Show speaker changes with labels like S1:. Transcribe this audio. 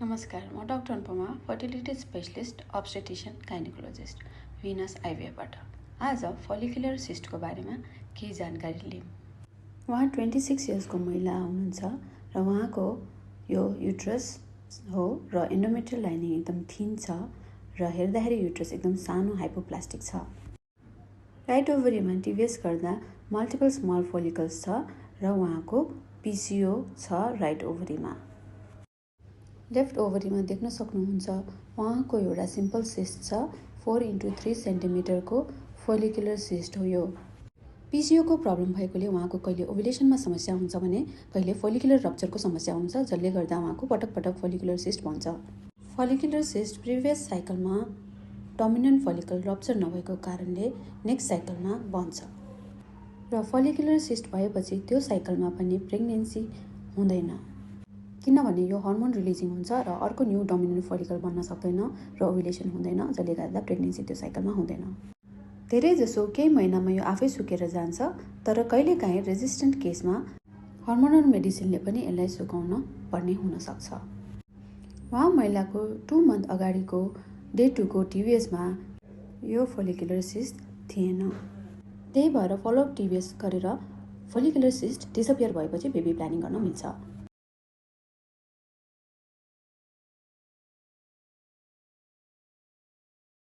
S1: नमस्कार, म doctor Anupama, fertility specialist, अब्स्टेटिशियन, gynaecologist, भिनस आइभीएफबाट। आज फलिकुलर सिस्टको बारेमा केही जानकारी लिऊँ। उहाँ 26 इयर्सको महिला हुनुहुन्छ र उहाँको यो युट्रस हो र एन्डोमेट्रियल लाइनिङ एकदम थिन छ र हेर्दाखेरि युट्रस एकदम सानो हाइपोप्लास्टिक छ। राइट ओभरीमा टिभिएस गर्दा मल्टिपल स्मल फोलिकल्स छ र उहाँको पिसिओ छ राइट ओभरीमा। लेफ्ट ओभरीमा देख्न सक्नुहुन्छ उहाँको एउटा सिम्पल सिस्ट छ, 4x3 सेन्टिमिटरको फोलिकुलर सिस्ट हो यो। पिसिओको प्रब्लम भएकोले उहाँको कहिले ओभुलेसनमा समस्या हुन्छ भने कहिले फोलिकुलर रप्चरको समस्या हुन्छ, जसले गर्दा उहाँको पटक पटक फोलिकुलर सिस्ट बन्छ। फोलिकुलर सिस्ट प्रिभियस साइकलमा डोमिनेन्ट फोलिकल रप्चर नभएको कारणले नेक्स्ट साइकलमा बन्छ र फोलिकुलर सिस्ट भएपछि त्यो साइकलमा पनि प्रेग्नेन्सी हुँदैन, किनभने यो हर्मोन रिलिजिङ हुन्छ र अर्को न्यू डोमिनेन्ट फोलिकल बन्न सक्दैन र ओभुलेसन हुँदैन, जसले गर्दा प्रेग्नेन्सी त्यो साइकलमा हुँदैन। धेरै जसो केही महिनामा यो आफै सुकेर जान्छ, तर कहिलेकाहीँ रेजिस्टेन्ट केसमा हर्मोनल मेडिसिनले पनि यसलाई सुकाउन पर्ने हुन सक्छ। उहाँ महिलाको 2 मन्थ अगाडिको डे 2 को टिभिएसमा यो फोलिकुलर सिस्ट थिएन। त्यही भएर फलोअप टिभिएस गरेर फोलिकुलर सिस्ट डिसअपियर भएपछि बेबी प्लानिङ गर्न मिल्छ।